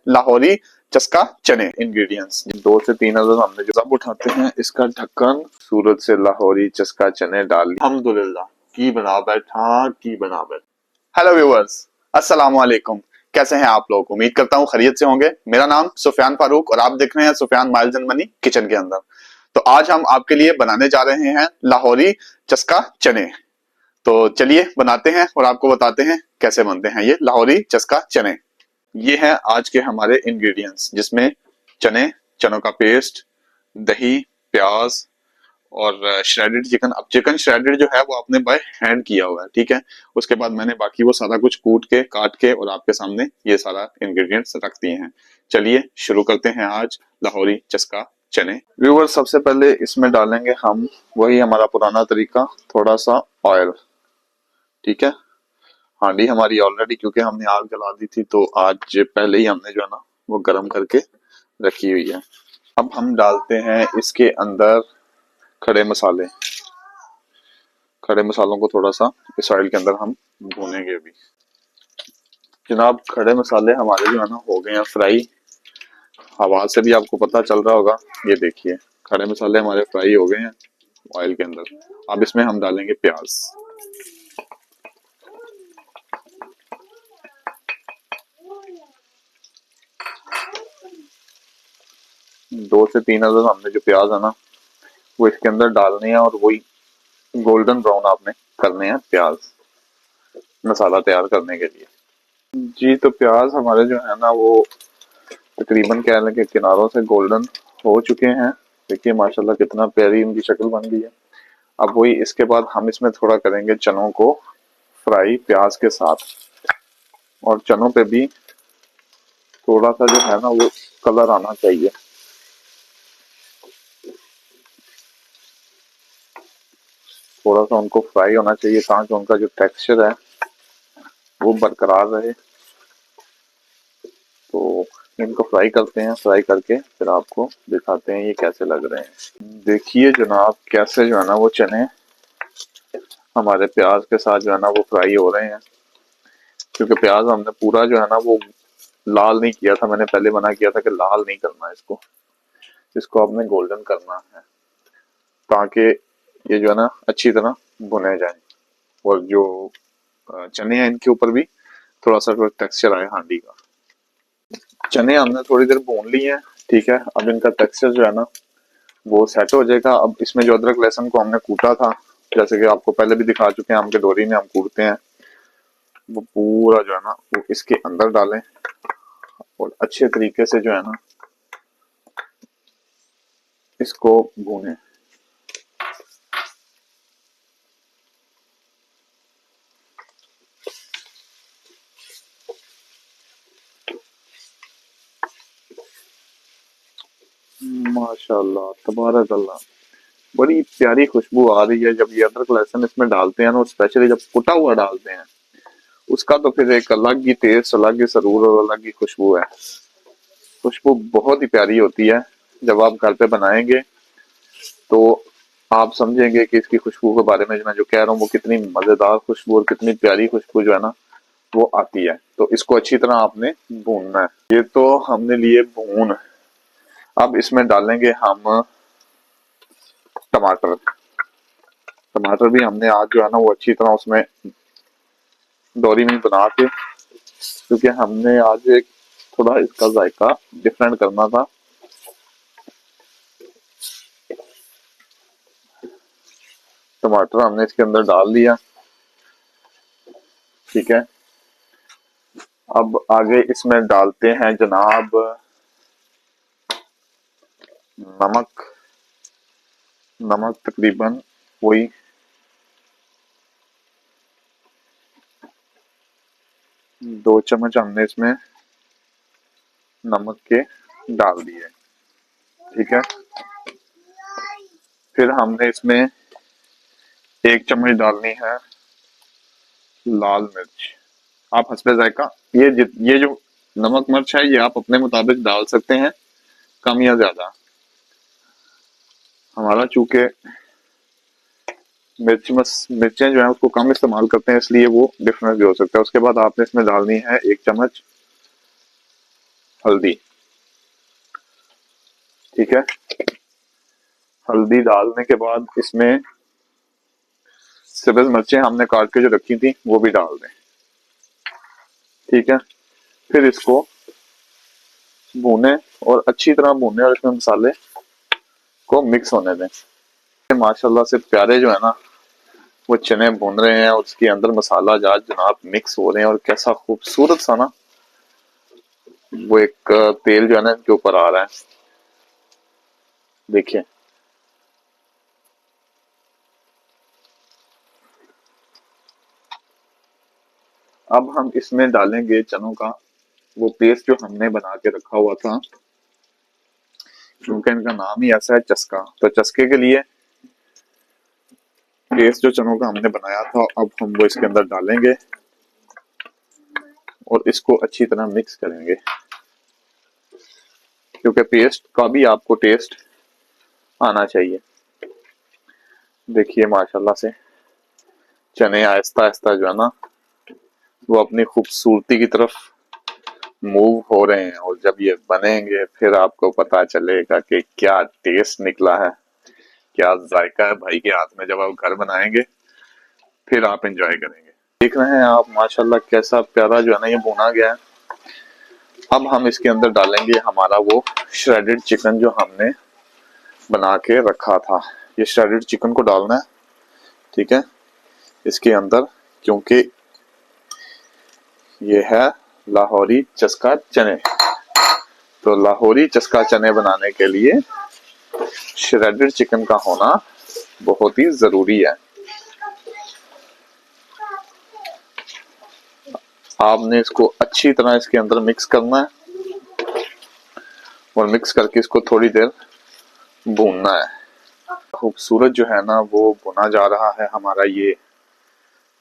लाहौरी चस्का चने। इंग्रेडिएंट्स 2 से 3 अदद हमने जो सब उठाते हैं इसका ढक्कन, सूरत से लाहौरी चस्का चने डाल अल्हम्दुलिल्लाह की बना बैठा की बना बैठा। हेलो व्यूअर्स, अस्सलाम वालेकुम। कैसे हैं आप लोग? उम्मीद करता हूँ खैरियत से होंगे। मेरा नाम सुफियान फारूक और आप देख रहे हैं Sufiyan miles and money kitchen के अंदर। तो आज हम आपके लिए बनाने जा रहे हैं लाहौरी चस्का चने। तो चलिए बनाते हैं और आपको बताते हैं कैसे बनते हैं ये लाहौरी चस्का चने। ये हैं आज के हमारे इंग्रेडिएंट्स, जिसमें चने, चनों का पेस्ट, दही, प्याज और श्रेडेड चिकन। अब चिकन श्रेडेड जो है वो आपने बाय हैंड किया हुआ है, ठीक है। उसके बाद मैंने बाकी वो सारा कुछ कूट के काट के और आपके सामने ये सारा इंग्रेडिएंट्स रख दिए हैं। चलिए शुरू करते हैं आज लाहौरी चस्का चने। व्यूअर्स, सबसे पहले इसमें डालेंगे हम वही हमारा पुराना तरीका, थोड़ा सा ऑयल, ठीक है। हांडी हमारी ऑलरेडी, क्योंकि हमने आग जला दी थी तो आज पहले ही हमने जो है ना वो गर्म करके रखी हुई है। अब हम डालते हैं इसके अंदर खड़े मसाले। खड़े मसालों को थोड़ा सा इस ऑयल के अंदर हम भूनेंगे भी। जनाब, खड़े मसाले हमारे जो है ना हो गए हैं फ्राई। आवाज से भी आपको पता चल रहा होगा, ये देखिए खड़े मसाले हमारे फ्राई हो गए हैं ऑयल के अंदर। अब इसमें हम डालेंगे प्याज। दो से तीन अदद हमने जो प्याज है ना वो इसके अंदर डालने हैं और वही गोल्डन ब्राउन आपने करने हैं प्याज, मसाला तैयार करने के लिए। जी, तो प्याज हमारे जो है ना वो तकरीबन कह लें कि किनारों से गोल्डन हो चुके हैं। देखिए माशाल्लाह कितना प्यारी इनकी शक्ल बन गई है। अब वही इसके बाद हम इसमें थोड़ा करेंगे चनों को फ्राई प्याज के साथ, और चनों पे भी थोड़ा सा जो है ना वो कलर आना चाहिए। थोड़ा सा उनको फ्राई होना चाहिए ताकि उनका जो टेक्सचर है वो बरकरार रहे। तो इनको फ्राई करते हैं, फ्राई करके फिर आपको दिखाते हैं ये कैसे लग रहे हैं। देखिए जनाब कैसे जो है ना वो चने हमारे प्याज के साथ जो है ना वो फ्राई हो रहे हैं। क्योंकि प्याज हमने पूरा जो है ना वो लाल नहीं किया था, मैंने पहले मना किया था कि लाल नहीं करना इसको, इसको आपने गोल्डन करना है ताकि ये जो है ना अच्छी तरह भुने जाए और जो चने हैं इनके ऊपर भी थोड़ा सा टेक्सचर आए हांडी का। चने हमने थोड़ी देर भून लिए हैं, ठीक है। अब इनका टेक्सचर जो है ना वो सेट हो जाएगा। अब इसमें जो अदरक लहसुन को हमने कूटा था, जैसे कि आपको पहले भी दिखा चुके हैं, हम के दोरी में हम कूटते हैं, वो पूरा जो है ना वो इसके अंदर डालें और अच्छे तरीके से जो है ना इसको भूनें। माशाल्लाह तबारक अल्लाह, बड़ी प्यारी खुशबू आ रही है जब ये अदरक लहसुन इसमें डालते हैं ना, स्पेशली जब कुटा हुआ डालते हैं उसका तो फिर एक अलग ही टेस्ट, अलग ही सरूर और अलग ही खुशबू है। खुशबू बहुत ही प्यारी होती है। जब आप घर पे बनाएंगे तो आप समझेंगे कि इसकी खुशबू के बारे में जो मैं जो कह रहा हूँ वो कितनी मजेदार खुशबू और कितनी प्यारी खुशबू जो है ना वो आती है। तो इसको अच्छी तरह आपने भूनना है। ये तो हमने लिए भून। अब इसमें डालेंगे हम टमाटर। टमाटर भी हमने आज जो है ना वो अच्छी तरह उसमें दोरी में बना के, क्योंकि हमने आज एक थोड़ा इसका जायका डिफरेंट करना था। टमाटर हमने इसके अंदर डाल दिया, ठीक है। अब आगे इसमें डालते हैं जनाब नमक। नमक तकरीबन वही 2 चम्मच हमने इसमें नमक के डाल दिए, ठीक है। फिर हमने इसमें 1 चम्मच डालनी है लाल मिर्च। आप हस्बे जायका, ये जो नमक मिर्च है ये आप अपने मुताबिक डाल सकते हैं, कम या ज्यादा। हमारा चूंकि मिर्चें जो है उसको कम इस्तेमाल करते हैं इसलिए वो डिफरेंस भी हो सकता है। उसके बाद आपने इसमें डालनी है 1 चम्मच हल्दी, ठीक है। हल्दी डालने के बाद इसमें सब्ज मिर्चें हमने काट के जो रखी थी वो भी डाल दें, ठीक है। फिर इसको भूने और अच्छी तरह भूने और इसमें मसाले को मिक्स होने दें। माशाल्लाह से प्यारे जो है ना वो चने भून रहे हैं और उसके अंदर मसाला जात जनाब मिक्स हो रहे हैं, और कैसा खूबसूरत सा ना वो एक तेल जो है ना इनके ऊपर आ रहा है, देखिए। अब हम इसमें डालेंगे चनों का वो पेस्ट जो हमने बना के रखा हुआ था, क्योंकि इनका नाम ही ऐसा है चस्का, तो चस्के के लिए पेस्ट जो चनों का हमने बनाया था अब हम वो इसके अंदर डालेंगे और इसको अच्छी तरह मिक्स करेंगे, क्योंकि पेस्ट का भी आपको टेस्ट आना चाहिए। देखिए माशाल्लाह से चने आहिस्ता आहिस्ता जो है ना वो अपनी खूबसूरती की तरफ मूव हो रहे हैं, और जब ये बनेंगे फिर आपको पता चलेगा कि क्या टेस्ट निकला है, क्या जायका है भाई के हाथ में जब आप घर बनाएंगे, फिर आप एंजॉय करेंगे। देख रहे हैं आप माशाल्लाह कैसा प्यारा जो है ना ये भुना गया है। अब हम इसके अंदर डालेंगे हमारा वो श्रेडेड चिकन जो हमने बना के रखा था। ये श्रेडेड चिकन को डालना है, ठीक है, इसके अंदर, क्योंकि ये है लाहौरी चस्का चने। तो लाहौरी चस्का चने बनाने के लिए श्रेडेड चिकन का होना बहुत ही जरूरी है। आपने इसको अच्छी तरह इसके अंदर मिक्स करना है और मिक्स करके इसको थोड़ी देर भूनना है। खूबसूरत जो है ना वो भुना जा रहा है हमारा ये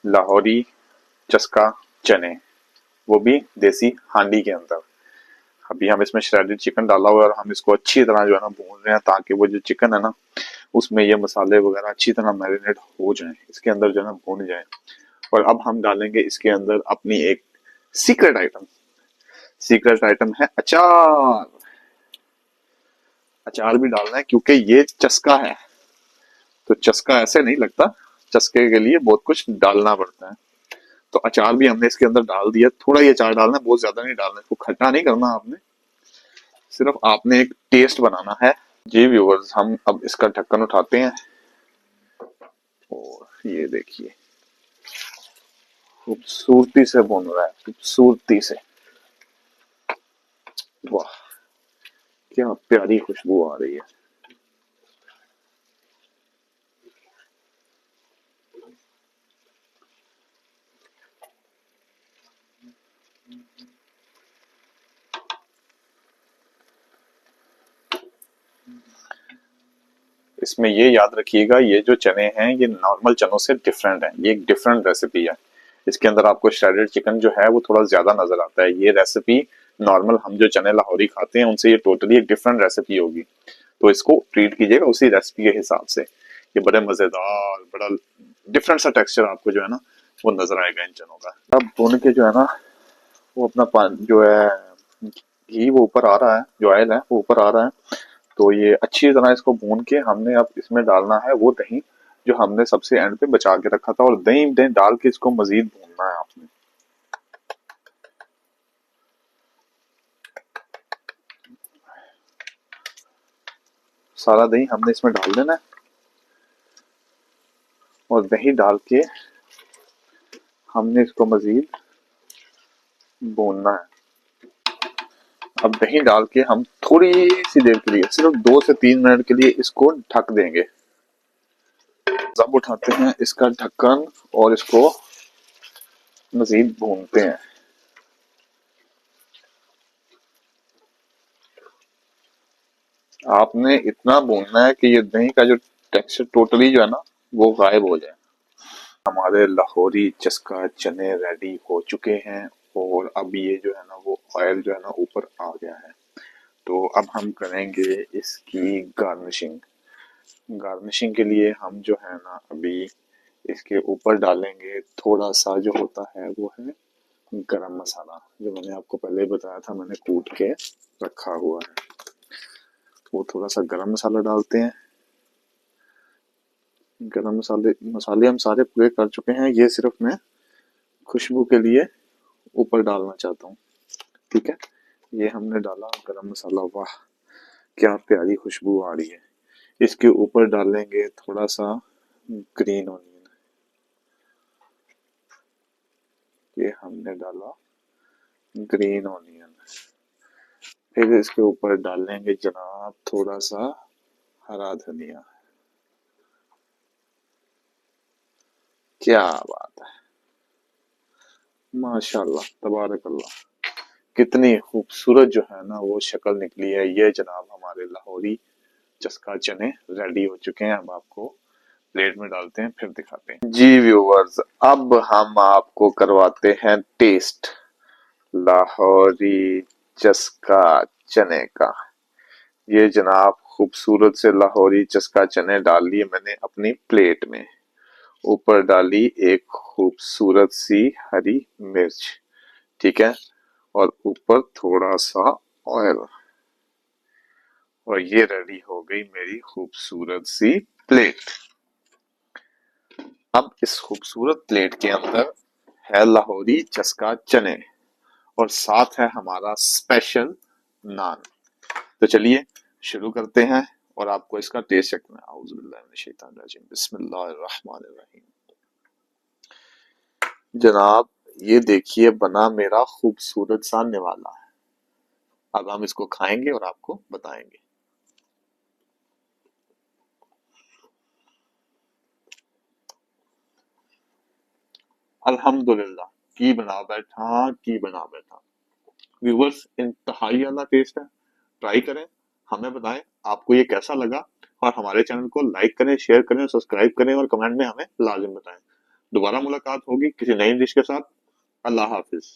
लाहौरी चस्का चने, वो भी देसी हांडी के अंदर। अभी हम इसमें श्रेडेड चिकन डाला हुआ है और हम इसको अच्छी तरह जो है ना भून रहे हैं, ताकि वो जो चिकन है ना उसमें ये मसाले वगैरह अच्छी तरह मैरिनेट हो जाएं, इसके अंदर जो है ना भून जाए। और अब हम डालेंगे इसके अंदर अपनी एक सीक्रेट आइटम। सीक्रेट आइटम है अचार। अचार भी डालना है क्योंकि ये चस्का है, तो चस्का ऐसे नहीं लगता, चस्के के लिए बहुत कुछ डालना पड़ता है। तो अचार भी हमने इसके अंदर डाल दिया, थोड़ा ही अचार डालना है, बहुत ज्यादा नहीं डालना, इसको खट्टा नहीं करना आपने, सिर्फ आपने एक टेस्ट बनाना है। जी व्यूअर्स, हम अब इसका ढक्कन उठाते हैं और ये देखिए खूबसूरती से भुन रहा है, खूबसूरती से। वाह क्या प्यारी खुशबू आ रही है। इसमें ये याद रखिएगा ये जो चने हैं ये नॉर्मल चनों से डिफरेंट है, ये एक डिफरेंट रेसिपी है। इसके अंदर आपको श्रेडेड चिकन जो है वो थोड़ा ज्यादा नजर आता है। ये रेसिपी नॉर्मल हम जो चने लाहौरी खाते हैं उनसे ये टोटली एक डिफरेंट रेसिपी होगी, तो इसको ट्रीट कीजिएगा उसी रेसिपी के हिसाब से। ये बड़े मजेदार, बड़ा डिफरेंट सा टेक्सचर आपको जो है ना वो नजर आएगा इन चनों का। अब भून के जो है ना वो अपना पान जो है घी वो ऊपर आ रहा है, जो ऑयल है वो ऊपर आ रहा है। तो ये अच्छी तरह इसको भून के हमने अब इसमें डालना है वो दही जो हमने सबसे एंड पे बचा के रखा था, और दही दही डाल के इसको मजीद भूनना है आपने। सारा दही हमने इसमें डाल देना है और दही डाल के हमने इसको मजीद भूनना है। अब दही डाल के हम थोड़ी सी देर के लिए, सिर्फ 2 से 3 मिनट के लिए इसको ढक देंगे। अब उठाते हैं इसका ढक्कन और इसको मजीद भूनते हैं। आपने इतना भूनना है कि ये दही का जो टेक्सचर टोटली जो है ना वो गायब हो जाए। हमारे लाहौरी चस्का चने रेडी हो चुके हैं और अब ये जो है ना वो ऑयल जो है ना ऊपर आ गया है। तो अब हम करेंगे इसकी गार्निशिंग। गार्निशिंग के लिए हम जो है ना अभी इसके ऊपर डालेंगे थोड़ा सा जो होता है वो है गरम मसाला जो मैंने आपको पहले ही बताया था, मैंने कूट के रखा हुआ है। वो थोड़ा सा गरम मसाला डालते हैं। गरम मसाले मसाले हम सारे पूरे कर चुके हैं, ये सिर्फ मैं खुशबू के लिए ऊपर डालना चाहता हूँ। ठीक है, ये हमने डाला गरम मसाला। वाह क्या प्यारी खुशबू आ रही है। इसके ऊपर डालेंगे थोड़ा सा ग्रीन ऑनियन। ये हमने डाला ग्रीन ऑनियन। फिर इसके ऊपर डालेंगे जनाब थोड़ा सा हरा धनिया। क्या बात है, माशाल्लाह तबारक अल्लाह, कितनी खूबसूरत जो है ना वो शक्ल निकली है। ये जनाब हमारे लाहौरी चस्का चने रेडी हो चुके हैं। अब आपको प्लेट में डालते हैं, फिर दिखाते हैं। जी व्यूअर्स, अब हम आपको करवाते हैं टेस्ट लाहौरी चस्का चने का। ये जनाब खूबसूरत से लाहौरी चस्का चने डाल लिए मैंने अपनी प्लेट में। ऊपर डाली एक खूबसूरत सी हरी मिर्च। ठीक है, और ऊपर थोड़ा सा ऑयल। और ये रेडी हो गई मेरी खूबसूरत सी प्लेट। अब इस खूबसूरत प्लेट के अंदर है लाहौरी चस्का चने और साथ है हमारा स्पेशल नान। तो चलिए शुरू करते हैं और आपको इसका टेस्ट चखना है। औज़ु बिल्लाहि मिनश शैतानिर रजीम, बिस्मिल्लाहिर रहमानिर रहीम। जनाब ये देखिए बना मेरा खूबसूरत सा निवाला। अब हम इसको खाएंगे और आपको बताएंगे। अल्हम्दुलिल्लाह, की बना बैठा, की बना बैठा। व्यूवर्स इंतहाई आला टेस्ट है, ट्राई करें, हमें बताएं आपको ये कैसा लगा। और हमारे चैनल को लाइक करें, शेयर करें, सब्सक्राइब करें और कमेंट में हमें लाजिम बताएं। दोबारा मुलाकात होगी किसी नई डिश के साथ। अल्लाह हाफिज।